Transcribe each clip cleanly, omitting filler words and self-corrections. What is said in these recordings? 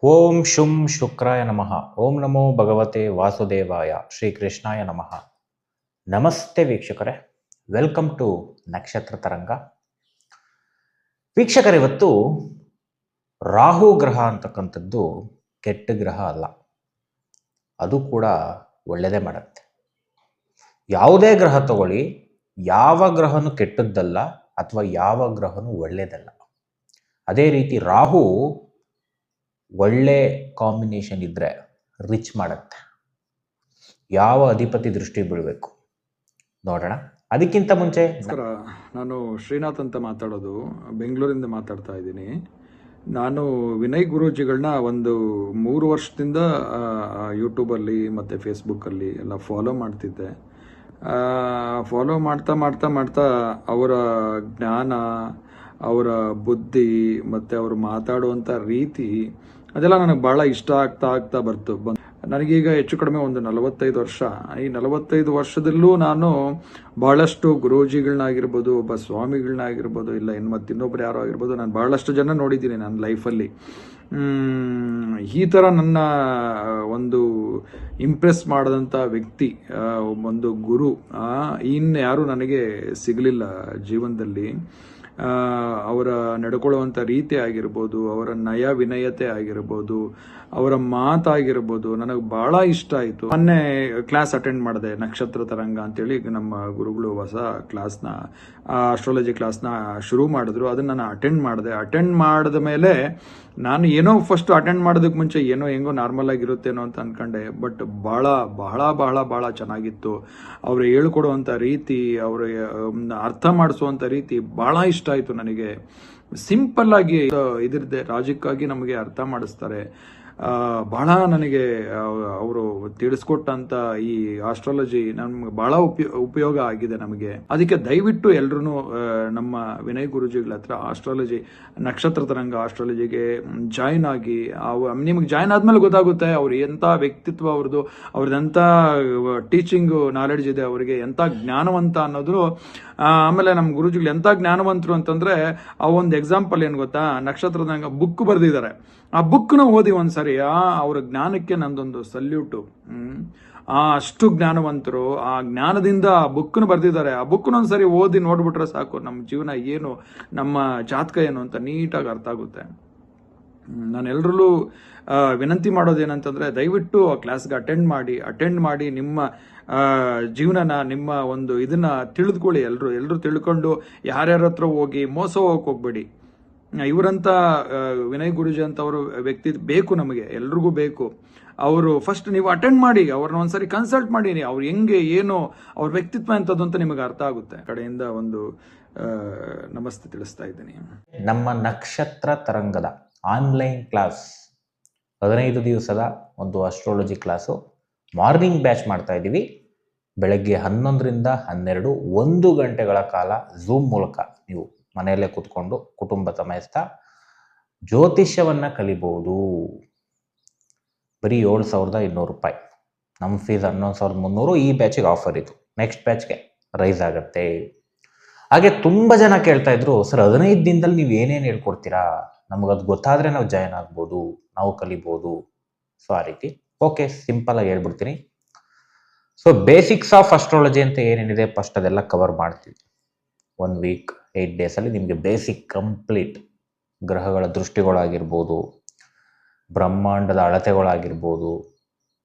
ಓಂ ಶುಂ ಶುಕ್ರಾಯ ನಮಃ. ಓಂ ನಮೋ ಭಗವತೆ ವಾಸುದೇವಾಯ. ಶ್ರೀಕೃಷ್ಣಾಯ ನಮಃ. ನಮಸ್ತೆ ವೀಕ್ಷಕರೇ, ವೆಲ್ಕಮ್ ಟು ನಕ್ಷತ್ರ ತರಂಗ. ವೀಕ್ಷಕರಿವತ್ತು ರಾಹು ಗ್ರಹ ಅಂತಕ್ಕಂಥದ್ದು ಕೆಟ್ಟ ಗ್ರಹ ಅಲ್ಲ, ಅದು ಕೂಡ ಒಳ್ಳೆಯದೇ ಮಾಡುತ್ತೆ. ಯಾವುದೇ ಗ್ರಹ ತಗೊಳ್ಳಿ, ಯಾವ ಗ್ರಹನೂ ಕೆಟ್ಟದ್ದಲ್ಲ ಅಥವಾ ಯಾವ ಗ್ರಹನೂ ಒಳ್ಳೆಯದಲ್ಲ. ಅದೇ ರೀತಿ ರಾಹು ಒಳ್ಳೆ ಕಾಂಬಿನೇಷನ್ ಇದ್ದರೆ ರಿಚ್ ಮಾಡುತ್ತೆ. ಯಾವ ಅಧಿಪತಿ ದೃಷ್ಟಿ ಬೀಳಬೇಕು ನೋಡೋಣ. ಅದಕ್ಕಿಂತ ಮುಂಚೆ ನಾನು ಶ್ರೀನಾಥ್ ಅಂತ ಮಾತಾಡೋದು, ಬೆಂಗಳೂರಿಂದ ಮಾತಾಡ್ತಾ ಇದ್ದೀನಿ. ನಾನು ವಿನಯ್ ಗುರೂಜಿಗಳನ್ನ ಒಂದು 3 ವರ್ಷದಿಂದ ಯೂಟ್ಯೂಬಲ್ಲಿ ಮತ್ತು ಫೇಸ್ಬುಕ್ಕಲ್ಲಿ ಎಲ್ಲ ಫಾಲೋ ಮಾಡ್ತಿದ್ದೆ. ಫಾಲೋ ಮಾಡ್ತಾ ಮಾಡ್ತಾ ಮಾಡ್ತಾ ಅವರ ಜ್ಞಾನ, ಅವರ ಬುದ್ಧಿ ಮತ್ತು ಅವರು ಮಾತಾಡುವಂಥ ರೀತಿ ಅದೆಲ್ಲ ನನಗೆ ಭಾಳ ಇಷ್ಟ ಆಗ್ತಾ ಬಂತು. ನನಗೀಗ ಹೆಚ್ಚು ಕಡಿಮೆ ಒಂದು 45 ವರ್ಷ. ಈ 45 ವರ್ಷದಲ್ಲೂ ನಾನು ಬಹಳಷ್ಟು ಗುರೂಜಿಗಳನ್ನಾಗಿರ್ಬೋದು, ಒಬ್ಬ ಸ್ವಾಮಿಗಳನ್ನಾಗಿರ್ಬೋದು, ಇಲ್ಲ ಇನ್ನೊಬ್ಬರು ಯಾರೋ ಆಗಿರ್ಬೋದು, ನಾನು ಬಹಳಷ್ಟು ಜನ ನೋಡಿದ್ದೀನಿ ನನ್ನ ಲೈಫಲ್ಲಿ. ಈ ಥರ ನನ್ನ ಒಂದು ಇಂಪ್ರೆಸ್ ಮಾಡಿದಂಥ ವ್ಯಕ್ತಿ, ಒಂದು ಗುರು ಇನ್ಯಾರು ನನಗೆ ಸಿಗಲಿಲ್ಲ ಜೀವನದಲ್ಲಿ. ಅವರ ನಡ್ಕೊಳ್ಳುವಂಥ ರೀತಿ ಆಗಿರ್ಬೋದು, ಅವರ ನಯ ವಿನಯತೆ ಆಗಿರ್ಬೋದು, ಅವರ ಮಾತಾಗಿರ್ಬೋದು, ನನಗೆ ಭಾಳ ಇಷ್ಟ ಆಯಿತು. ಮೊನ್ನೆ ಕ್ಲಾಸ್ ಅಟೆಂಡ್ ಮಾಡಿದೆ, ನಕ್ಷತ್ರ ತರಂಗ ಅಂತೇಳಿ ನಮ್ಮ ಗುರುಗಳು ಹೊಸ ಕ್ಲಾಸ್ನ, ಆಸ್ಟ್ರಾಲಜಿ ಕ್ಲಾಸ್ನ ಶುರು ಮಾಡಿದ್ರು. ಅದನ್ನು ನಾನು ಅಟೆಂಡ್ ಮಾಡಿದ ಮೇಲೆ ನಾನು ಏನೋ ಫಸ್ಟ್ ಅಟೆಂಡ್ ಮಾಡೋದಕ್ಕೆ ಮುಂಚೆ ಏನೋ ಹೆಂಗೋ ನಾರ್ಮಲ್ ಆಗಿರುತ್ತೇನೋ ಅಂತ ಅಂದ್ಕೊಂಡೆ. ಬಟ್ ಭಾಳ ಭಾಳ ಭಾಳ ಭಾಳ ಚೆನ್ನಾಗಿತ್ತು. ಅವರು ಹೇಳ್ಕೊಡುವಂಥ ರೀತಿ, ಅವರು ಅರ್ಥ ಮಾಡಿಸುವಂಥ ರೀತಿ ಭಾಳ ಇಷ್ಟ ಆಯಿತು ನನಗೆ. ಸಿಂಪಲ್ ಆಗಿ ಇದ್ರದ್ದೇ ರಾಜಕ್ಕಾಗಿ ನಮಗೆ ಅರ್ಥ ಮಾಡಿಸ್ತಾರೆ. ಬಹಳ ನನಗೆ ಅವರು ತಿಳಿಸ್ಕೊಟ್ಟಂತ ಈ ಆಸ್ಟ್ರಾಲಜಿ ನಮ್ಗೆ ಬಹಳ ಉಪಯೋಗ ಆಗಿದೆ ನಮಗೆ. ಅದಕ್ಕೆ ದಯವಿಟ್ಟು ಎಲ್ರೂ ನಮ್ಮ ವಿನಯ್ ಗುರುಜಿಗಳ ಹತ್ರ ಆಸ್ಟ್ರಾಲಜಿ, ನಕ್ಷತ್ರ ತರಂಗ ಆಸ್ಟ್ರಾಲಜಿಗೆ ಜಾಯಿನ್ ಆಗಿ, ನಿಮಗೆ ಜಾಯಿನ್ ಆದ್ಮೇಲೆ ಗೊತ್ತಾಗುತ್ತೆ ಅವ್ರು ಎಂಥ ವ್ಯಕ್ತಿತ್ವ ಅವ್ರದ್ದೆಂಥ ಟೀಚಿಂಗ್ ನಾಲೆಡ್ಜ್ ಇದೆ, ಅವರಿಗೆ ಎಂಥ ಜ್ಞಾನವಂತ ಅನ್ನೋದು. ಆಮೇಲೆ ನಮ್ಮ ಗುರುಜಿಗಳು ಎಂಥ ಜ್ಞಾನವಂತರು ಅಂತಂದ್ರೆ, ಆ ಒಂದು ಎಕ್ಸಾಂಪಲ್ ಏನು ಗೊತ್ತಾ, ನಕ್ಷತ್ರ ತರಂಗ ಬುಕ್ ಬರೆದಿದ್ದಾರೆ. ಆ ಬುಕ್ನ ಓದಿ ಒಂದ್ಸರಿ, ಅವರ ಜ್ಞಾನಕ್ಕೆ ನಂದೊಂದು ಸಲ್ಯೂಟು. ಅಷ್ಟು ಜ್ಞಾನವಂತರು, ಆ ಜ್ಞಾನದಿಂದ ಆ ಬುಕ್ನ ಬರೆದಿದ್ದಾರೆ. ಆ ಬುಕ್ನ ಒಂದ್ಸರಿ ಓದಿ ನೋಡ್ಬಿಟ್ರೆ ಸಾಕು, ನಮ್ಮ ಜೀವನ ಏನು, ನಮ್ಮ ಜಾತಕ ಏನು ಅಂತ ನೀಟಾಗಿ ಅರ್ಥ ಆಗುತ್ತೆ. ನಾನೆಲ್ಲರಲ್ಲೂ ವಿನಂತಿ ಮಾಡೋದೇನಂತಂದ್ರೆ, ದಯವಿಟ್ಟು ಆ ಕ್ಲಾಸ್ಗೆ ಅಟೆಂಡ್ ಮಾಡಿ ನಿಮ್ಮ ಜೀವನನ, ನಿಮ್ಮ ಒಂದು ಇದನ್ನ ತಿಳಿದುಕೊಳ್ಳಿ. ಎಲ್ಲರೂ ತಿಳ್ಕೊಂಡು ಯಾರ್ಯಾರ ಹತ್ರ ಹೋಗಿ ಮೋಸ ಹೋಗ್ಬೇಡಿ. ಇವರಂತ ವಿನಯ್ ಗುರುಜಿ ಅಂತವರು ವ್ಯಕ್ತಿ ಬೇಕು, ನಮಗೆ ಎಲ್ರಿಗೂ ಬೇಕು. ಅವರು ಫಸ್ಟ್ ನೀವು ಅಟೆಂಡ್ ಮಾಡಿ, ಅವ್ರನ್ನ ಒಂದ್ಸರಿ ಕನ್ಸಲ್ಟ್ ಮಾಡಿ, ಅವ್ರು ಹೆಂಗೆ ಏನು ಅವ್ರ ವ್ಯಕ್ತಿತ್ವ ಎಂಥದ್ದು ಅಂತ ನಿಮಗೆ ಅರ್ಥ ಆಗುತ್ತೆ. ಕಡೆಯಿಂದ ಒಂದು ನಮಸ್ತೆ ತಿಳಿಸ್ತಾ ಇದ್ದೀನಿ. ನಮ್ಮ ನಕ್ಷತ್ರ ತರಂಗದ ಆನ್ಲೈನ್ ಕ್ಲಾಸ್ 15 ದಿವಸದ ಒಂದು ಅಸ್ಟ್ರಾಲಜಿ ಕ್ಲಾಸು ಮಾರ್ನಿಂಗ್ ಬ್ಯಾಚ್ ಮಾಡ್ತಾ ಇದ್ದೀವಿ. ಬೆಳಗ್ಗೆ 11ರಿಂದ 12 1 ಗಂಟೆಗಳ ಕಾಲ ಝೂಮ್ ಮೂಲಕ ನೀವು ಮನೆಯಲ್ಲೇ ಕೂತ್ಕೊಂಡು ಕುಟುಂಬ ಸಮೇತ ಜ್ಯೋತಿಷ್ಯವನ್ನು ಕಲಿಬಹುದು. ಬರೀ 7,200 ರೂಪಾಯಿ. ನಮ್ಮ ಫೀಸ್ 11,300. ಈ ಬ್ಯಾಚಿಗೆ ಆಫರ್ ಇದು. ನೆಕ್ಸ್ಟ್ ಬ್ಯಾಚ್ಗೆ ರೈಸ್ ಆಗುತ್ತೆ. ಹಾಗೆ ತುಂಬ ಜನ ಕೇಳ್ತಾ ಇದ್ರು, ಸರ್ 15 ದಿನದಲ್ಲಿ ನೀವು ಏನೇನು ಹೇಳ್ಕೊಡ್ತೀರಾ, ನಮಗದು ಗೊತ್ತಾದರೆ ನಾವು ಜಾಯ್ನ್ ಆಗ್ಬೋದು, ನಾವು ಕಲಿಬೋದು. ಸೊ ಆ ರೀತಿ ಓಕೆ, ಸಿಂಪಲ್ ಆಗಿ ಹೇಳ್ಬಿಡ್ತೀನಿ. ಸೊ ಬೇಸಿಕ್ಸ್ ಆಫ್ ಅಸ್ಟ್ರಾಲಜಿ ಅಂತ ಏನೇನಿದೆ ಫಸ್ಟ್ ಅದೆಲ್ಲ ಕವರ್ ಮಾಡ್ತೀವಿ. 1 ವೀಕ್ 8 ಡೇಸಲ್ಲಿ ನಿಮಗೆ ಬೇಸಿಕ್ ಕಂಪ್ಲೀಟ್ ಗ್ರಹಗಳ ದೃಷ್ಟಿಗಳಾಗಿರ್ಬೋದು, ಬ್ರಹ್ಮಾಂಡದ ಅಳತೆಗಳಾಗಿರ್ಬೋದು,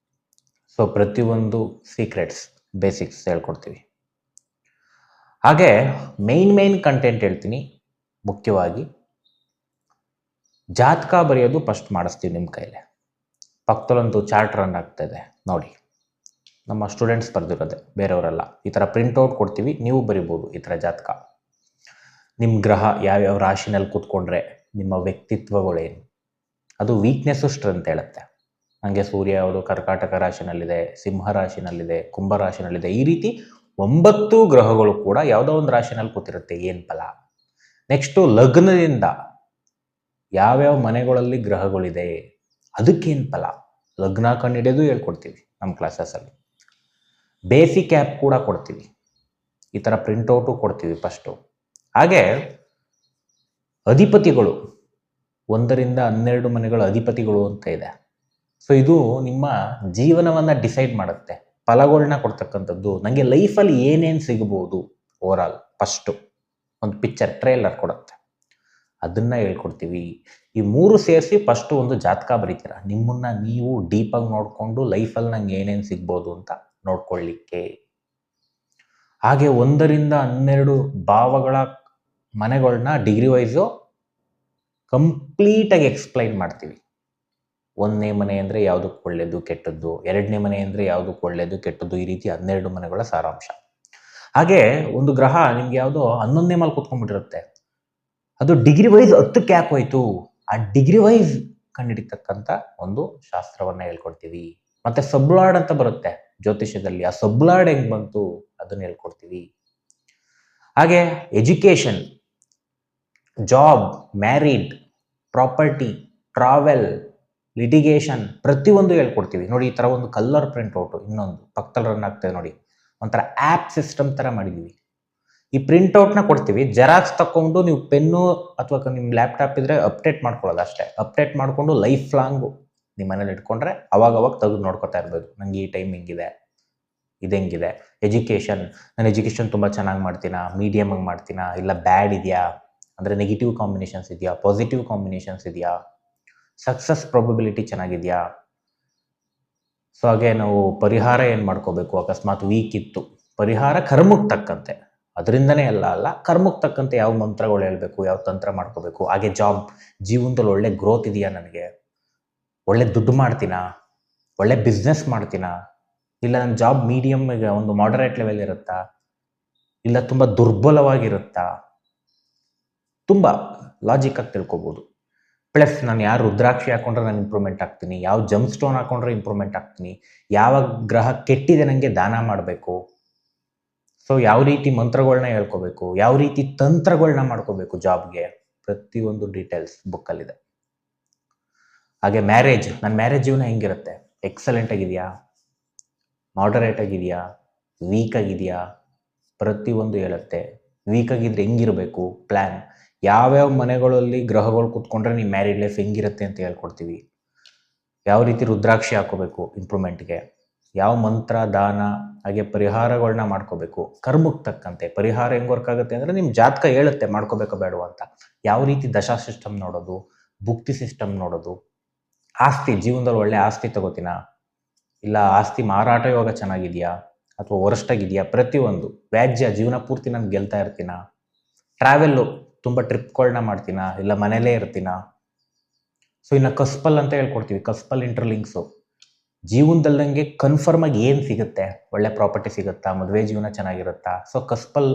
ಸೊ ಪ್ರತಿಯೊಂದು ಸೀಕ್ರೆಟ್ಸ್ ಬೇಸಿಕ್ಸ್ ಹೇಳ್ಕೊಡ್ತೀವಿ. ಹಾಗೆ ಮೇನ್ ಕಂಟೆಂಟ್ ಹೇಳ್ತೀನಿ. ಮುಖ್ಯವಾಗಿ ಜಾತಕ ಬರೆಯೋದು ಫಸ್ಟ್ ಮಾಡಿಸ್ತೀವಿ ನಿಮ್ಮ ಕೈಲೇ. ಪಕ್ಕದಲ್ಲೊಂದು ಚಾರ್ಟ್ ರನ್ ಆಗ್ತಾಯಿದೆ ನೋಡಿ, ನಮ್ಮ ಸ್ಟೂಡೆಂಟ್ಸ್ ಬರೆದಿರೋದೆ, ಬೇರೆಯವರೆಲ್ಲ. ಈ ಥರ ಪ್ರಿಂಟೌಟ್ ಕೊಡ್ತೀವಿ, ನೀವು ಬರಿಬೋದು ಈ ಥರ ಜಾತಕ. ನಿಮ್ಮ ಗ್ರಹ ಯಾವ್ಯಾವ ರಾಶಿನಲ್ಲಿ ಕೂತ್ಕೊಂಡ್ರೆ ನಿಮ್ಮ ವ್ಯಕ್ತಿತ್ವಗಳೇನು, ಅದು ವೀಕ್ನೆಸ್ಸು ಸ್ಟ್ರೆಂತ್ ಹೇಳುತ್ತೆ. ನನಗೆ ಸೂರ್ಯ ಯಾವುದು ಕರ್ಕಾಟಕ ರಾಶಿನಲ್ಲಿದೆ, ಸಿಂಹ ರಾಶಿನಲ್ಲಿದೆ, ಕುಂಭ ರಾಶಿನಲ್ಲಿದೆ, ಈ ರೀತಿ 9 ಗ್ರಹಗಳು ಕೂಡ ಯಾವುದೋ ಒಂದು ರಾಶಿನಲ್ಲಿ ಕೂತಿರುತ್ತೆ, ಏನು ಫಲ. ನೆಕ್ಸ್ಟು ಲಗ್ನದಿಂದ ಯಾವ್ಯಾವ ಮನೆಗಳಲ್ಲಿ ಗ್ರಹಗಳಿದೆ ಅದಕ್ಕೇನು ಫಲ, ಲಗ್ನ ಕಂಡುಹಿಡಿಯೋದು ಹೇಳ್ಕೊಡ್ತೀವಿ ನಮ್ಮ ಕ್ಲಾಸಸಲ್ಲಿ. ಬೇಸಿಕ್ ಆ್ಯಪ್ ಕೂಡ ಕೊಡ್ತೀವಿ, ಈ ಥರ ಪ್ರಿಂಟೌಟು ಕೊಡ್ತೀವಿ ಫಸ್ಟು. ಹಾಗೆ ಅಧಿಪತಿಗಳು 1ರಿಂದ 12 ಮನೆಗಳು ಅಧಿಪತಿಗಳು ಅಂತ ಇದೆ. ಸೊ ಇದು ನಿಮ್ಮ ಜೀವನವನ್ನು ಡಿಸೈಡ್ ಮಾಡುತ್ತೆ, ಫಲಗಳನ್ನ ಕೊಡ್ತಕ್ಕಂಥದ್ದು. ನನಗೆ ಲೈಫಲ್ಲಿ ಏನೇನು ಸಿಗ್ಬೋದು ಓವರಾಲ್ ಫಸ್ಟು ಒಂದು ಪಿಕ್ಚರ್ ಟ್ರೇಲರ್ ಕೊಡುತ್ತೆ, ಅದನ್ನು ಹೇಳ್ಕೊಡ್ತೀವಿ. ಈ 3 ಸೇರಿಸಿ ಫಸ್ಟು ಒಂದು ಜಾತಕ ಬರೀತೀರ, ನಿಮ್ಮನ್ನು ನೀವು ಡೀಪಾಗಿ ನೋಡಿಕೊಂಡು ಲೈಫಲ್ಲಿ ನಂಗೆ ಏನೇನು ಸಿಗ್ಬೋದು ಅಂತ ನೋಡ್ಕೊಳ್ಳಿಕ್ಕೆ. ಹಾಗೆ 1ರಿಂದ 12 ಭಾವಗಳ ಮನೆಗಳನ್ನ ಡಿಗ್ರಿ ವೈಸು ಕಂಪ್ಲೀಟಾಗಿ ಎಕ್ಸ್ಪ್ಲೈನ್ ಮಾಡ್ತೀವಿ. 1ನೇ ಮನೆ ಅಂದರೆ ಯಾವುದಕ್ಕೆ ಒಳ್ಳೆಯದು ಕೆಟ್ಟದ್ದು, 2ನೇ ಮನೆ ಅಂದರೆ ಯಾವುದಕ್ಕೆ ಒಳ್ಳೆಯದು ಕೆಟ್ಟದ್ದು, ಈ ರೀತಿ 12 ಮನೆಗಳ ಸಾರಾಂಶ. ಹಾಗೆ ಒಂದು ಗ್ರಹ ನಿಮ್ಗೆ ಯಾವುದೋ 11ನೇ ಮನೆ ಕೂತ್ಕೊಂಡ್ಬಿಟ್ಟಿರುತ್ತೆ, ಅದು ಡಿಗ್ರಿ ವೈಸ್ 10ಕ್ಕೆ ಯಾಕೆ ಹೋಯ್ತು, ಆ ಡಿಗ್ರಿ ವೈಸ್ ಕಂಡುಹಿಡಿತಕ್ಕಂಥ ಒಂದು ಶಾಸ್ತ್ರವನ್ನು ಹೇಳ್ಕೊಡ್ತೀವಿ. ಮತ್ತು ಸಬ್ಲಾಡ್ ಅಂತ ಬರುತ್ತೆ ಜ್ಯೋತಿಷ್ಯದಲ್ಲಿ, ಆ ಸಬ್ಲಾಡ್ ಹೆಂಗೆ ಬಂತು ಅದನ್ನು ಹೇಳ್ಕೊಡ್ತೀವಿ. ಹಾಗೆ education, job, married, property, travel, litigation ಪ್ರತಿಯೊಂದು ಹೇಳ್ಕೊಡ್ತೀವಿ. ನೋಡಿ, ಈ ಥರ ಒಂದು ಕಲರ್ ಪ್ರಿಂಟ್ಔಟು ಇನ್ನೊಂದು ಪಕ್ಕದಲ್ಲಿ ರನ್ ಆಗ್ತದೆ ನೋಡಿ, ಒಂಥರ ಆ್ಯಪ್ ಸಿಸ್ಟಮ್ ಥರ ಮಾಡಿದ್ದೀವಿ. ಈ ಪ್ರಿಂಟ್ಔಟ್ನ ಕೊಡ್ತೀವಿ, ಜೆರಾಕ್ಸ್ ತಗೊಂಡು ನೀವು ಪೆನ್ನು ಅಥವಾ ನಿಮ್ಮ ಲ್ಯಾಪ್ಟಾಪ್ ಇದ್ದರೆ ಅಪ್ಡೇಟ್ ಮಾಡ್ಕೊಳ್ಳೋದು ಅಷ್ಟೇ. ಅಪ್ಡೇಟ್ ಮಾಡಿಕೊಂಡು ಲೈಫ್ ಲಾಂಗು ನಿಮ್ಮ ಮನೇಲಿ ಇಟ್ಕೊಂಡ್ರೆ ಅವಾಗವಾಗ ತೆಗೆದು ನೋಡ್ಕೊತಾ ಇರ್ಬೋದು, ನನಗೆ ಈ ಟೈಮ್ ಹಿಂಗಿದೆ, ಇದು ಹೆಂಗಿದೆ. ಎಜುಕೇಷನ್, ನಾನು ಎಜುಕೇಷನ್ ತುಂಬ ಚೆನ್ನಾಗಿ ಮಾಡ್ತೀನಾ, ಮೀಡಿಯಮಾಗಿ ಮಾಡ್ತೀನಾ, ಇಲ್ಲ ಬ್ಯಾಡ್ ಇದೆಯಾ, ಅಂದರೆ ನೆಗೆಟಿವ್ ಕಾಂಬಿನೇಷನ್ಸ್ ಇದೆಯಾ, ಪಾಸಿಟಿವ್ ಕಾಂಬಿನೇಷನ್ಸ್ ಇದೆಯಾ, ಸಕ್ಸಸ್ ಪ್ರಾಬಬಿಲಿಟಿ ಚೆನ್ನಾಗಿದೆಯಾ. ಸೊ ಹಾಗೆ ನಾವು ಪರಿಹಾರ ಏನು ಮಾಡ್ಕೋಬೇಕು, ಅಕಸ್ಮಾತ್ ವೀಕ್ ಇತ್ತು, ಪರಿಹಾರ ಕರ್ಮಕ್ಕೆ ತಕ್ಕಂತೆ, ಅದರಿಂದನೇ ಅಲ್ಲ ಕರ್ಮಕ್ಕೆ ತಕ್ಕಂತೆ ಯಾವ ಮಂತ್ರಗಳು ಹೇಳಬೇಕು, ಯಾವ ತಂತ್ರ ಮಾಡ್ಕೋಬೇಕು. ಹಾಗೆ ಜಾಬ್, ಜೀವನದಲ್ಲಿ ಒಳ್ಳೆ ಗ್ರೋತ್ ಇದೆಯಾ, ನನಗೆ ಒಳ್ಳೆ ದುಡ್ಡು ಮಾಡ್ತೀನಾ, ಒಳ್ಳೆ ಬಿಸ್ನೆಸ್ ಮಾಡ್ತೀನಾ, ಇಲ್ಲ ನನ್ನ ಜಾಬ್ ಮೀಡಿಯಮ್ಗೆ ಒಂದು ಮಾಡರೇಟ್ ಲೆವೆಲ್ ಇರುತ್ತಾ, ಇಲ್ಲ ತುಂಬ ದುರ್ಬಲವಾಗಿರುತ್ತಾ, ತುಂಬ ಲಾಜಿಕಾಗಿ ತಿಳ್ಕೊಬೋದು. ಪ್ಲಸ್ ನಾನು ಯಾವ ರುದ್ರಾಕ್ಷಿ ಹಾಕೊಂಡ್ರೆ ನಾನು ಇಂಪ್ರೂವ್ಮೆಂಟ್ ಆಗ್ತೀನಿ, ಯಾವ ಜಮ್ ಸ್ಟೋನ್ ಹಾಕೊಂಡ್ರೆ ಇಂಪ್ರೂವ್ಮೆಂಟ್ ಆಗ್ತೀನಿ, ಯಾವ ಗ್ರಹ ಕೆಟ್ಟಿದೆ ನನಗೆ ದಾನ ಮಾಡಬೇಕು, ಸೊ ಯಾವ ರೀತಿ ಮಂತ್ರಗಳನ್ನ ಹೇಳ್ಕೋಬೇಕು, ಯಾವ ರೀತಿ ತಂತ್ರಗಳನ್ನ ಮಾಡ್ಕೋಬೇಕು ಜಾಬ್ಗೆ, ಪ್ರತಿಯೊಂದು ಡೀಟೇಲ್ಸ್ ಬುಕ್ಕಲ್ಲಿದೆ. ಹಾಗೆ ಮ್ಯಾರೇಜ್, ನನ್ನ ಮ್ಯಾರೇಜ್ ಜೀವನ ಹೆಂಗಿರುತ್ತೆ, ಎಕ್ಸಲೆಂಟ್ ಆಗಿದೆಯಾ, ಮಾಡರೇಟ್ ಆಗಿದೆಯಾ, ವೀಕ್ ಆಗಿದೆಯಾ, ಪ್ರತಿಯೊಂದು ಹೇಳುತ್ತೆ. ವೀಕ್ ಆಗಿದ್ರೆ ಹೆಂಗಿರಬೇಕು ಪ್ಲ್ಯಾನ್, ಯಾವ್ಯಾವ ಮನೆಗಳಲ್ಲಿ ಗ್ರಹಗಳು ಕೂತ್ಕೊಂಡ್ರೆ ನಿಮ್ಮ ಮ್ಯಾರಿಡ್ ಲೈಫ್ ಹೆಂಗಿರುತ್ತೆ ಅಂತ ಹೇಳ್ಕೊಡ್ತೀವಿ. ಯಾವ ರೀತಿ ರುದ್ರಾಕ್ಷಿ ಹಾಕೋಬೇಕು ಇಂಪ್ರೂವ್ಮೆಂಟ್ಗೆ, ಯಾವ ಮಂತ್ರ ದಾನ ಹಾಗೆ ಪರಿಹಾರಗಳನ್ನ ಮಾಡ್ಕೋಬೇಕು ಕರ್ಮಕ್ಕೆ ತಕ್ಕಂತೆ. ಪರಿಹಾರ ಹೆಂಗೆ ವರ್ಕ್ ಆಗುತ್ತೆ ಅಂದರೆ ನಿಮ್ಮ ಜಾತಕ ಹೇಳುತ್ತೆ ಮಾಡ್ಕೋಬೇಕೋ ಬೇಡ ಅಂತ. ಯಾವ ರೀತಿ ದಶಾ ಸಿಸ್ಟಮ್ ನೋಡೋದು, ಭುಕ್ತಿ ಸಿಸ್ಟಮ್ ನೋಡೋದು, ಆಸ್ತಿ, ಜೀವನದಲ್ಲಿ ಒಳ್ಳೆ ಆಸ್ತಿ ತಗೋತೀನಾ, ಇಲ್ಲ ಆಸ್ತಿ ಮಾರಾಟ ಯೋಗ ಚೆನ್ನಾಗಿದೆಯಾ ಅಥವಾ ವರ್ಸ್ಟಾಗಿದೆಯಾ, ಪ್ರತಿಯೊಂದು. ವ್ಯಾಜ್ಯ, ಜೀವನ ಪೂರ್ತಿ ನಾನು ಗೆಲ್ತಾ ಇರ್ತೀನಾ, ಟ್ರಾವೆಲ್ಲು, ತುಂಬ ಟ್ರಿಪ್ಗಳನ್ನ ಮಾಡ್ತೀನಾ, ಇಲ್ಲ ಮನೇಲೇ ಇರ್ತೀನಾ. ಸೊ ಇನ್ನು ಕಸ್ಪಲ್ ಅಂತ ಹೇಳ್ಕೊಡ್ತೀವಿ, ಕಸ್ಪಲ್ ಇಂಟರ್ಲಿಂಕ್ಸು, ಜೀವನದಲ್ಲಿ ನನಗೆ ಕನ್ಫರ್ಮಾಗಿ ಏನು ಸಿಗುತ್ತೆ, ಒಳ್ಳೆ ಪ್ರಾಪರ್ಟಿ ಸಿಗುತ್ತಾ, ಮದುವೆ ಜೀವನ ಚೆನ್ನಾಗಿರುತ್ತಾ. ಸೊ ಕಸ್ಪಲ್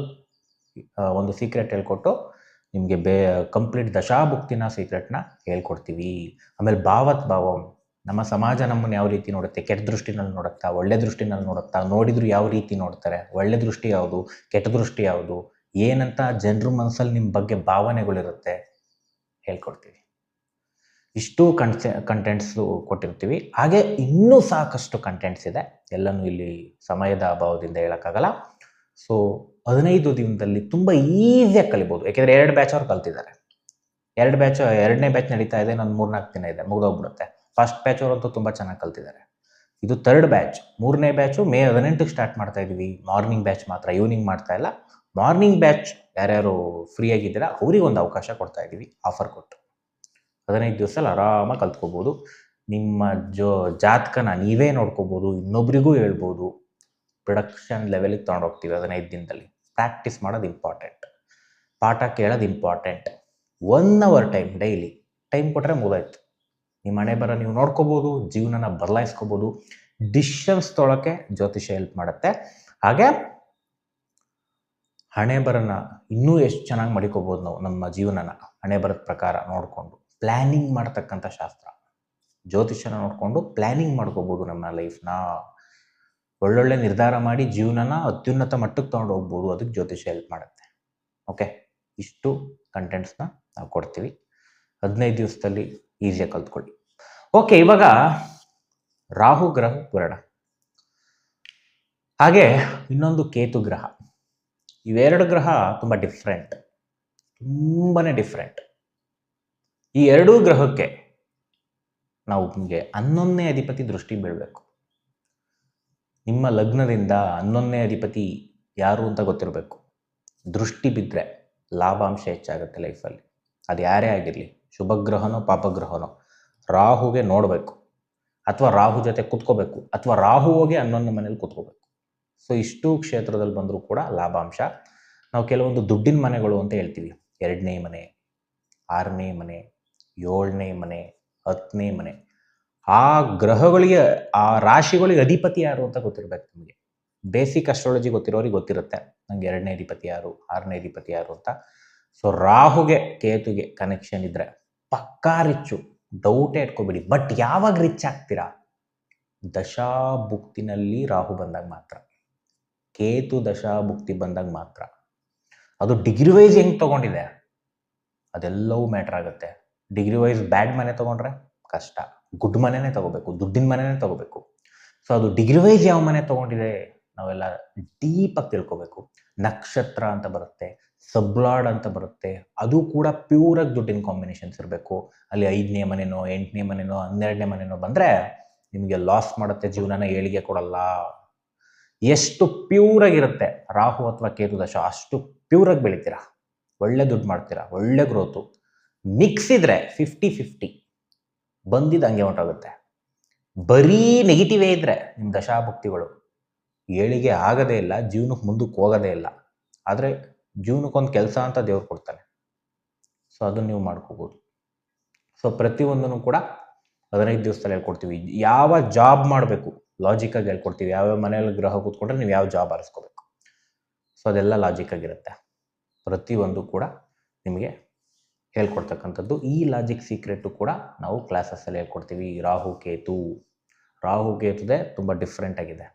ಒಂದು ಸೀಕ್ರೆಟ್ ಹೇಳ್ಕೊಟ್ಟು ನಿಮಗೆ ಕಂಪ್ಲೀಟ್ ದಶಾಭುಕ್ತಿನ ಸೀಕ್ರೆಟ್ನ ಹೇಳ್ಕೊಡ್ತೀವಿ. ಆಮೇಲೆ ಭಾವತ್ ಭಾವಂ, ನಮ್ಮ ಸಮಾಜ ನಮ್ಮನ್ನು ಯಾವ ರೀತಿ ನೋಡುತ್ತೆ, ಕೆಟ್ಟ ದೃಷ್ಟಿನಲ್ಲಿ ನೋಡುತ್ತಾ, ಒಳ್ಳೆ ದೃಷ್ಟಿನಲ್ಲಿ ನೋಡುತ್ತಾ, ನೋಡಿದ್ರು ಯಾವ ರೀತಿ ನೋಡ್ತಾರೆ, ಒಳ್ಳೆ ದೃಷ್ಟಿ ಯಾವುದು, ಕೆಟ್ಟ ದೃಷ್ಟಿ ಯಾವುದು, ಏನಂತ ಜನರ ಮನಸ್ಸಲ್ಲಿ ನಿಮ್ಮ ಬಗ್ಗೆ ಭಾವನೆಗಳಿರುತ್ತೆ ಹೇಳ್ಕೊಡ್ತೀವಿ. ಇಷ್ಟು ಕಂಟೆಂಟ್ಸು ಕೊಟ್ಟಿರ್ತೀವಿ. ಹಾಗೆ ಇನ್ನೂ ಸಾಕಷ್ಟು ಕಂಟೆಂಟ್ಸ್ ಇದೆ, ಎಲ್ಲನೂ ಇಲ್ಲಿ ಸಮಯದ ಅಭಾವದಿಂದ ಹೇಳೋಕ್ಕಾಗಲ್ಲ. ಸೊ 15 ದಿನದಲ್ಲಿ ತುಂಬ ಈಸಿಯಾಗಿ ಕಲಿಬೋದು, ಯಾಕೆಂದರೆ 2 ಬ್ಯಾಚ್ ಅವ್ರು ಕಲ್ತಿದ್ದಾರೆ. 2ನೇ ಬ್ಯಾಚ್ ನಡೀತಾ ಇದೆ, ನಾನು 3-4 ದಿನ ಇದೆ, ಮುಗಿದೋಗ್ಬಿಡುತ್ತೆ. ಫಸ್ಟ್ ಬ್ಯಾಚ್ ಅವರಂತೂ ತುಂಬ ಚೆನ್ನಾಗಿ ಕಲ್ತಿದ್ದಾರೆ. ಇದು 3rd ಬ್ಯಾಚ್. 3ನೇ ಬ್ಯಾಚು ಮೇ 18ಕ್ಕೆ ಸ್ಟಾರ್ಟ್ ಮಾಡ್ತಾ ಇದ್ದೀವಿ. ಮಾರ್ನಿಂಗ್ ಬ್ಯಾಚ್ ಮಾತ್ರ, ಈವ್ನಿಂಗ್ ಮಾಡ್ತಾ ಇಲ್ಲ. ಮಾರ್ನಿಂಗ್ ಬ್ಯಾಚ್ ಯಾರ್ಯಾರು ಫ್ರೀ ಆಗಿದ್ದೀರಾ ಅವ್ರಿಗೆ ಒಂದು ಅವಕಾಶ ಕೊಡ್ತಾ ಇದ್ದೀವಿ, ಆಫರ್ ಕೊಟ್ಟು 15 ದಿವಸದಲ್ಲಿ ಆರಾಮಾಗಿ ಕಲ್ತ್ಕೋಬೋದು. ನಿಮ್ಮ ಜಾತಕನ ನೀವೇ ನೋಡ್ಕೋಬೋದು, ಇನ್ನೊಬ್ರಿಗೂ ಹೇಳ್ಬೋದು, ಪ್ರೊಡಕ್ಷನ್ ಲೆವೆಲಿಗೆ ತೊಗೊಂಡೋಗ್ತೀವಿ 15 ದಿನದಲ್ಲಿ. ಪ್ರಾಕ್ಟೀಸ್ ಮಾಡೋದು ಇಂಪಾರ್ಟೆಂಟ್, ಪಾಠ ಕೇಳೋದು important. 1 hour time, daily time ಕೊಟ್ಟರೆ ಮುಗಿದಾಯ್ತು. ನಿಮ್ಮ ಹಣೆ ಬರ ನೀವು ನೋಡ್ಕೋಬೋದು, ಜೀವನನ ಬದಲಾಯಿಸ್ಕೋಬೋದು. ಡಿಸಿಷನ್ಸ್ ತೊಗೊಳಕ್ಕೆ ಜ್ಯೋತಿಷ್ಯ ಹೆಲ್ಪ್ ಮಾಡುತ್ತೆ. ಹಾಗೆ ಹಣೆ ಬರನ ಇನ್ನೂ ಎಷ್ಟು ಚೆನ್ನಾಗಿ ಮಡಿಕೋಬೋದು ನಾವು ನಮ್ಮ ಜೀವನನ ಹಣೆ ಬರದ ಪ್ರಕಾರ ನೋಡಿಕೊಂಡು ಪ್ಲ್ಯಾನಿಂಗ್ ಮಾಡ್ತಕ್ಕಂಥ ಶಾಸ್ತ್ರ. ಜ್ಯೋತಿಷ್ಯನ ನೋಡಿಕೊಂಡು ಪ್ಲ್ಯಾನಿಂಗ್ ಮಾಡ್ಕೋಬೋದು ನಮ್ಮ ಲೈಫ್ನ, ಒಳ್ಳೊಳ್ಳೆ ನಿರ್ಧಾರ ಮಾಡಿ ಜೀವನನ ಅತ್ಯುನ್ನತ ಮಟ್ಟಕ್ಕೆ ತೊಗೊಂಡು ಹೋಗ್ಬೋದು. ಅದಕ್ಕೆ ಜ್ಯೋತಿಷ್ಯ ಹೆಲ್ಪ್ ಮಾಡುತ್ತೆ. ಓಕೆ, ಇಷ್ಟು ಕಂಟೆಂಟ್ಸ್ನ ನಾವು ಕೊಡ್ತೀವಿ. 15 ದಿವಸದಲ್ಲಿ ಈಸಿಯಾಗಿ ಕಲ್ತ್ಕೊಳ್ಳಿ. ಓಕೆ, ಇವಾಗ ರಾಹು ಗ್ರಹ ಬರೋಣ. ಹಾಗೆ ಇನ್ನೊಂದು ಕೇತು ಗ್ರಹ. ಇವೆರಡು ಗ್ರಹ ತುಂಬ ಡಿಫ್ರೆಂಟ್, ತುಂಬಾ ಡಿಫ್ರೆಂಟ್. ಈ ಎರಡೂ ಗ್ರಹಕ್ಕೆ ನಾವು ನಿಮಗೆ 11ನೇ ಅಧಿಪತಿ ದೃಷ್ಟಿ ಬೀಳಬೇಕು. ನಿಮ್ಮ ಲಗ್ನದಿಂದ 11ನೇ ಅಧಿಪತಿ ಯಾರು ಅಂತ ಗೊತ್ತಿರಬೇಕು. ದೃಷ್ಟಿ ಬಿದ್ದರೆ ಲಾಭಾಂಶ ಹೆಚ್ಚಾಗುತ್ತೆ ಲೈಫಲ್ಲಿ. ಅದು ಯಾರೇ ಆಗಿರಲಿ, ಶುಭಗ್ರಹನೋ ಪಾಪಗ್ರಹನೋ, ರಾಹುಗೆ ನೋಡಬೇಕು, ಅಥವಾ ರಾಹು ಜೊತೆ ಕುತ್ಕೋಬೇಕು, ಅಥವಾ ರಾಹು ಹೋಗಿ 11ನೇ ಮನೇಲಿ ಕುತ್ಕೋಬೇಕು. ಸೊ ಇಷ್ಟು ಕ್ಷೇತ್ರದಲ್ಲಿ ಬಂದರೂ ಕೂಡ ಲಾಭಾಂಶ. ನಾವು ಕೆಲವೊಂದು ದುಡ್ಡಿನ ಮನೆಗಳು ಅಂತ ಹೇಳ್ತೀವಿ. 2ನೇ ಮನೆ, 6ನೇ ಮನೆ, 7ನೇ ಮನೆ, 10ನೇ ಮನೆ. ಆ ಗ್ರಹಗಳಿಗೆ, ಆ ರಾಶಿಗಳಿಗೆ ಅಧಿಪತಿ ಯಾರು ಅಂತ ಗೊತ್ತಿರಬೇಕು ನಿಮಗೆ. ಬೇಸಿಕ್ ಅಸ್ಟ್ರಾಲಜಿ ಗೊತ್ತಿರೋರಿಗೆ ಗೊತ್ತಿರುತ್ತೆ ನಂಗೆ 2ನೇ ಅಧಿಪತಿ ಯಾರು, 6ನೇ ಅಧಿಪತಿ ಯಾರು ಅಂತ. ಸೊ ರಾಹುಗೆ ಕೇತುಗೆ ಕನೆಕ್ಷನ್ ಇದ್ದರೆ ಪಕ್ಕಾ ರಿಚ್ಚು, ಡೌಟೇ ಇಟ್ಕೋಬೇಡಿ. ಬಟ್ ಯಾವಾಗ ರಿಚ್ ಆಗ್ತೀರಾ? ದಶಾಭುಕ್ತಿನಲ್ಲಿ ರಾಹು ಬಂದಾಗ ಮಾತ್ರ, ಕೇತು ದಶಾಭುಕ್ತಿ ಬಂದಾಗ ಮಾತ್ರ. ಅದು ಡಿಗ್ರಿ ವೈಸ್ ಹೆಂಗೆ ತೊಗೊಂಡಿದೆ ಅದೆಲ್ಲವೂ ಮ್ಯಾಟ್ರ್ ಆಗುತ್ತೆ. ಡಿಗ್ರಿ ವೈಸ್ ಬ್ಯಾಡ್ ಮನೆ ತೊಗೊಂಡ್ರೆ ಕಷ್ಟ, ಗುಡ್ ಮನೆನೇ ತೊಗೋಬೇಕು, ದುಡ್ಡಿನ ಮನೆನೇ ತೊಗೋಬೇಕು. ಸೊ ಅದು ಡಿಗ್ರಿ ವೈಸ್ ಯಾವ ಮನೆ ತೊಗೊಂಡಿದೆ ನಾವೆಲ್ಲ ಡೀಪಾಗಿ ತಿಳ್ಕೊಬೇಕು. ನಕ್ಷತ್ರ ಅಂತ ಬರುತ್ತೆ, ಸಬ್ಲಾಡ್ ಅಂತ ಬರುತ್ತೆ, ಅದು ಕೂಡ ಪ್ಯೂರಾಗಿ ದುಡ್ಡಿನ ಕಾಂಬಿನೇಷನ್ಸ್ ಇರಬೇಕು. ಅಲ್ಲಿ 5ನೇ ಮನೆನೋ, 8ನೇ ಮನೆನೋ, 12ನೇ ಮನೆನೋ ಬಂದರೆ ನಿಮಗೆ ಲಾಸ್ ಮಾಡುತ್ತೆ, ಜೀವನನ ಏಳಿಗೆ ಕೊಡಲ್ಲ. ಎಷ್ಟು ಪ್ಯೂರಾಗಿರುತ್ತೆ ರಾಹು ಅಥವಾ ಕೇತು ದಶ, ಅಷ್ಟು ಪ್ಯೂರಾಗಿ ಬೆಳಿತೀರಾ, ಒಳ್ಳೆ ದುಡ್ಡು ಮಾಡ್ತೀರಾ, ಒಳ್ಳೆ ಗ್ರೋತು. ಮಿಕ್ಸ್ ಇದ್ರೆ 50-50 ಬಂದಿದ್ದು ಹಂಗೆ ಹೊಂಟೋಗುತ್ತೆ. ಬರೀ ನೆಗೆಟಿವೇ ಇದ್ದರೆ ನಿಮ್ಮ ದಶಾಭುಕ್ತಿಗಳು ಏಳಿಗೆ ಆಗೋದೇ ಇಲ್ಲ, ಜೀವನಕ್ಕೆ ಮುಂದಕ್ಕೆ ಹೋಗೋದೇ ಇಲ್ಲ. ಆದರೆ ಜೀವನಕ್ಕೊಂದು ಕೆಲಸ ಅಂತ ದೇವ್ರು ಕೊಡ್ತಾನೆ. ಸೊ ಅದನ್ನು ನೀವು ಮಾಡ್ಕೋಬೋದು. ಸೊ ಪ್ರತಿಯೊಂದನ್ನು ಕೂಡ 15 ದಿವಸದಲ್ಲಿ ಹೇಳ್ಕೊಡ್ತೀವಿ. ಯಾವ ಜಾಬ್ ಮಾಡಬೇಕು ಲಾಜಿಕಾಗಿ ಹೇಳ್ಕೊಡ್ತೀವಿ. ಯಾವ್ಯಾವ ಮನೆಯಲ್ಲಿ ಗ್ರಹ ಕೂತ್ಕೊಂಡ್ರೆ ನೀವು ಯಾವ ಜಾಬ್ ಆರಿಸ್ಕೋಬೇಕು. ಸೊ ಅದೆಲ್ಲ ಲಾಜಿಕಾಗಿರುತ್ತೆ. ಪ್ರತಿಯೊಂದು ಕೂಡ ನಿಮಗೆ ಹೇಳ್ಕೊಡ್ತಕ್ಕಂಥದ್ದು. ಈ ಲಾಜಿಕ್ ಸೀಕ್ರೆಟು ಕೂಡ ನಾವು ಕ್ಲಾಸಸ್ಸಲ್ಲಿ ಹೇಳ್ಕೊಡ್ತೀವಿ. ರಾಹು ಕೇತುದೇ ತುಂಬ ಡಿಫ್ರೆಂಟ್ ಆಗಿದೆ.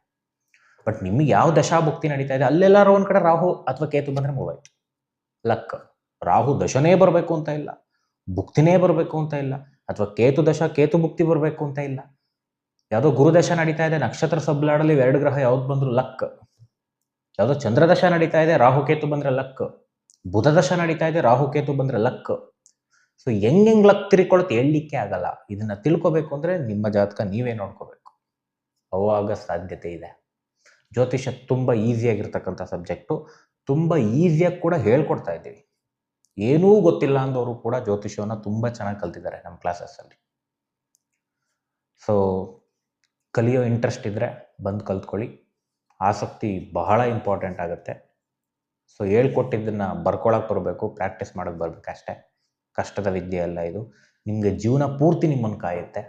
ಬಟ್ ನಿಮಗೆ ಯಾವ ದಶಾಭುಕ್ತಿ ನಡೀತಾ ಇದೆ ಅಲ್ಲೆಲ್ಲಾರು ಒಂದು ಕಡೆ ರಾಹು ಅಥವಾ ಕೇತು ಬಂದರೆ ಮೂವಾಯ್ತು ಲಕ್. ರಾಹು ದಶನೇ ಬರಬೇಕು ಅಂತ ಇಲ್ಲ, ಭುಕ್ತಿನೇ ಬರಬೇಕು ಅಂತ ಇಲ್ಲ, ಅಥವಾ ಕೇತು ದಶ ಕೇತು ಭುಕ್ತಿ ಬರಬೇಕು ಅಂತ ಇಲ್ಲ. ಯಾವುದೋ ಗುರುದಶ ನಡೀತಾ ಇದೆ, ನಕ್ಷತ್ರ ಸಬ್ಲಾಡಲ್ಲಿ 2 ಗ್ರಹ ಯಾವ್ದು ಬಂದರೂ ಲಕ್. ಯಾವುದೋ ಚಂದ್ರದಶ ನಡೀತಾ ಇದೆ, ರಾಹು ಕೇತು ಬಂದರೆ ಲಕ್. ಬುಧ ದಶ ನಡೀತಾ ಇದೆ, ರಾಹು ಕೇತು ಬಂದರೆ ಲಕ್. ಸೊ ಹೆಂಗೆ ಲಕ್ ತಿರ್ಕೊಳ್ಳುತ್ತೆ ಹೇಳಲಿಕ್ಕೆ ಆಗಲ್ಲ. ಇದನ್ನ ತಿಳ್ಕೊಬೇಕು ಅಂದರೆ ನಿಮ್ಮ ಜಾತಕ ನೀವೇ ನೋಡ್ಕೋಬೇಕು, ಅವಾಗ ಸಾಧ್ಯತೆ ಇದೆ. ಜ್ಯೋತಿಷ ತುಂಬ ಈಸಿಯಾಗಿರ್ತಕ್ಕಂಥ ಸಬ್ಜೆಕ್ಟು, ತುಂಬ ಈಸಿಯಾಗಿ ಕೂಡ ಹೇಳ್ಕೊಡ್ತಾ ಇದ್ದೀವಿ. ಏನೂ ಗೊತ್ತಿಲ್ಲ ಅಂದವರು ಕೂಡ ಜ್ಯೋತಿಷವನ್ನು ತುಂಬ ಚೆನ್ನಾಗಿ ಕಲ್ತಿದ್ದಾರೆ ನಮ್ಮ ಕ್ಲಾಸಸ್ಸಲ್ಲಿ. ಸೊ ಕಲಿಯೋ ಇಂಟ್ರೆಸ್ಟ್ ಇದ್ದರೆ ಬಂದು ಕಲ್ತ್ಕೊಳ್ಳಿ. ಆಸಕ್ತಿ ಬಹಳ ಇಂಪಾರ್ಟೆಂಟ್ ಆಗುತ್ತೆ. ಸೊ ಹೇಳ್ಕೊಟ್ಟಿದ್ದನ್ನು ಬರ್ಕೊಳಕ್ಕೆ ಬರಬೇಕು, ಪ್ರಾಕ್ಟೀಸ್ ಮಾಡೋಕ್ಕೆ ಬರಬೇಕು ಅಷ್ಟೇ. ಕಷ್ಟದ ವಿದ್ಯೆ ಅಲ್ಲ ಇದು. ನಿಮಗೆ ಜೀವನ ಪೂರ್ತಿ ನಿಮ್ಮನ್ನು ಕಾಯುತ್ತೆ.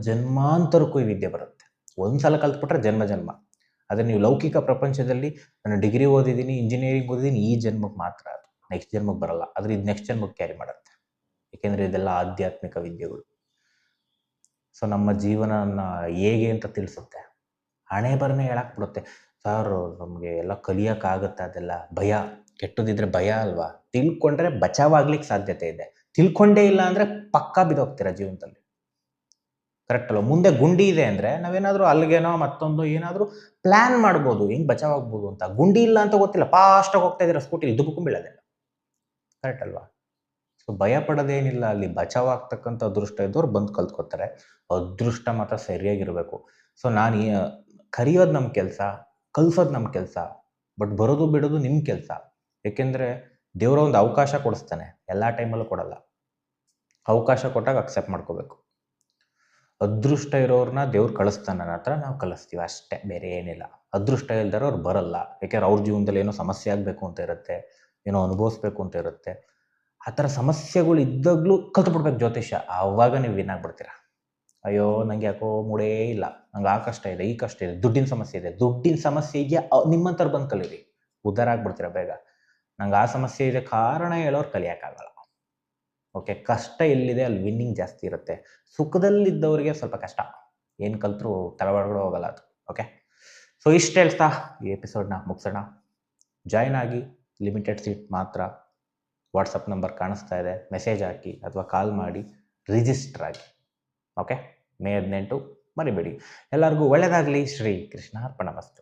ಜನ್ಮಾಂತರಕ್ಕೂ ಈ ವಿದ್ಯೆ ಬರುತ್ತೆ. ಒಂದು ಸಲ ಕಲ್ತ್ಬಿಟ್ರೆ ಜನ್ಮ. ಆದರೆ ನೀವು ಲೌಕಿಕ ಪ್ರಪಂಚದಲ್ಲಿ ನಾನು ಡಿಗ್ರಿ ಓದಿದ್ದೀನಿ, ಇಂಜಿನಿಯರಿಂಗ್ ಓದಿದ್ದೀನಿ, ಈ ಜನ್ಮಕ್ಕೆ ಮಾತ್ರ, ಅದು ನೆಕ್ಸ್ಟ್ ಜನ್ಮಕ್ಕೆ ಬರಲ್ಲ. ಆದರೆ ಇದು ನೆಕ್ಸ್ಟ್ ಜನ್ಮಕ್ಕೆ ಕ್ಯಾರಿ ಮಾಡುತ್ತೆ. ಏಕೆಂದರೆ ಇದೆಲ್ಲ ಆಧ್ಯಾತ್ಮಿಕ ವಿದ್ಯೆಗಳು. ಸೊ ನಮ್ಮ ಜೀವನನ ಹೇಗೆ ಅಂತ ತಿಳಿಸುತ್ತೆ. ಹಣೆ ಬರನೇ ಹೇಳಾಕ್ಬಿಡುತ್ತೆ. ಸರ್ ನಮಗೆ ಎಲ್ಲ ಕಲಿಯೋಕ್ಕಾಗತ್ತೆ, ಅದೆಲ್ಲ ಭಯ. ಕೆಟ್ಟದಿದ್ರೆ ಭಯ ಅಲ್ವಾ? ತಿಳ್ಕೊಂಡ್ರೆ ಬಚಾವಾಗ್ಲಿಕ್ಕೆ ಸಾಧ್ಯತೆ ಇದೆ. ತಿಳ್ಕೊಂಡೇ ಇಲ್ಲ ಅಂದರೆ ಪಕ್ಕಾ ಬಿದ್ದೋಗ್ತೀರ ಜೀವನದಲ್ಲಿ. ಕರೆಕ್ಟ್ ಅಲ್ವ? ಮುಂದೆ ಗುಂಡಿ ಇದೆ ಅಂದರೆ ನಾವೇನಾದರೂ ಅಲ್ಲಿಗೇನೋ ಮತ್ತೊಂದು ಏನಾದರೂ ಪ್ಲ್ಯಾನ್ ಮಾಡ್ಬೋದು, ಹೆಂಗೆ ಬಚಾವಾಗ್ಬೋದು ಅಂತ. ಗುಂಡಿ ಇಲ್ಲ ಅಂತ ಗೊತ್ತಿಲ್ಲ, ಫಾಸ್ಟಾಗಿ ಹೋಗ್ತಾ ಇದ್ದೀರಾ ಸ್ಕೂಟಿಲಿ, ದುಬ್ಬುಕೊಂಬೀಳೋದೆ. ಕರೆಕ್ಟ್ ಅಲ್ವಾ? ಸೊ ಭಯ ಪಡೋದೇನಿಲ್ಲ. ಅಲ್ಲಿ ಬಚಾವಾಗ್ತಕ್ಕಂಥ ಅದೃಷ್ಟ ಇದ್ದವ್ರು ಬಂದು ಕಲ್ತ್ಕೊತಾರೆ. ಅದೃಷ್ಟ ಮಾತ್ರ ಸರಿಯಾಗಿರಬೇಕು. ಸೊ ನಾನು ಕರೆಯೋದು ನಮ್ಮ ಕೆಲಸ, ಕಲಿಸೋದು ನಮ್ಮ ಕೆಲಸ, ಬಟ್ ಬರೋದು ಬಿಡೋದು ನಿಮ್ಮ ಕೆಲಸ. ಏಕೆಂದರೆ ದೇವರ ಒಂದು ಅವಕಾಶ ಕೊಡಿಸ್ತಾನೆ, ಎಲ್ಲ ಟೈಮಲ್ಲೂ ಕೊಡಲ್ಲ. ಅವಕಾಶ ಕೊಟ್ಟಾಗ ಅಕ್ಸೆಪ್ಟ್ ಮಾಡ್ಕೋಬೇಕು. ಅದೃಷ್ಟ ಇರೋರನ್ನ ದೇವ್ರು ಕಳಿಸ್ತಾನೆ, ನನ್ನ ಹತ್ರ ನಾವು ಕಲಿಸ್ತೀವಿ ಅಷ್ಟೇ, ಬೇರೆ ಏನಿಲ್ಲ. ಅದೃಷ್ಟ ಇಲ್ದಾರ ಅವ್ರು ಬರಲ್ಲ. ಯಾಕೆಂದ್ರೆ ಅವ್ರ ಜೀವನದಲ್ಲಿ ಏನೋ ಸಮಸ್ಯೆ ಆಗಬೇಕು ಅಂತ ಇರುತ್ತೆ, ಏನೋ ಅನುಭವಿಸ್ಬೇಕು ಅಂತ ಇರುತ್ತೆ. ಆ ಥರ ಸಮಸ್ಯೆಗಳು ಇದ್ದಾಗಲೂ ಕಲ್ತ್ಬಿಡ್ಬೇಕು ಜ್ಯೋತಿಷ್ಯ. ಆವಾಗ ನೀವು ವಿನ್ ಆಗ್ಬಿಡ್ತೀರ. ಅಯ್ಯೋ ನನಗೆ ಯಾಕೋ ಮೂಡೇ ಇಲ್ಲ, ನಂಗೆ ಆ ಕಷ್ಟ ಇದೆ, ಈ ಕಷ್ಟ ಇದೆ, ದುಡ್ಡಿನ ಸಮಸ್ಯೆ ಇದೆ. ದುಡ್ಡಿನ ಸಮಸ್ಯೆ ಇದೆಯಾ, ನಿಮ್ಮಂಥವ್ರು ಬಂದು ಕಲೀರಿ, ಉದ್ಧಾರ ಆಗ್ಬಿಡ್ತೀರ ಬೇಗ. ನಂಗೆ ಆ ಸಮಸ್ಯೆ ಇದೆ ಕಾರಣ ಹೇಳೋರು ಕಲಿಯೋಕ್ಕಾಗಲ್ಲ. ಓಕೆ, ಕಷ್ಟ ಎಲ್ಲಿದೆ ಅಲ್ಲಿ ವಿನ್ನಿಂಗ್ ಜಾಸ್ತಿ ಇರುತ್ತೆ. ಸುಖದಲ್ಲಿದ್ದವರಿಗೆ ಸ್ವಲ್ಪ ಕಷ್ಟ, ಏನು ಕಲ್ತರೂ ತಳಬಾಡ್ಗಳು ಹೋಗಲ್ಲ ಅದು. ಓಕೆ, ಸೊ ಇಷ್ಟು ಹೇಳ್ತಾ ಈ ಎಪಿಸೋಡ್ನ ಮುಗಿಸೋಣ. ಜಾಯ್ನ್ ಆಗಿ, ಲಿಮಿಟೆಡ್ ಸೀಟ್ ಮಾತ್ರ. ವಾಟ್ಸಪ್ ನಂಬರ್ ಕಾಣಿಸ್ತಾ ಇದೆ, ಮೆಸೇಜ್ ಹಾಕಿ ಅಥವಾ ಕಾಲ್ ಮಾಡಿ ರಿಜಿಸ್ಟರ್ ಆಗಿ. ಓಕೆ, ಮೇ 18 ಮರಿಬೇಡಿ. ಎಲ್ಲರಿಗೂ ಒಳ್ಳೆಯದಾಗಲಿ. ಶ್ರೀ ಕೃಷ್ಣಾರ್ಪಣಮಸ್ತು.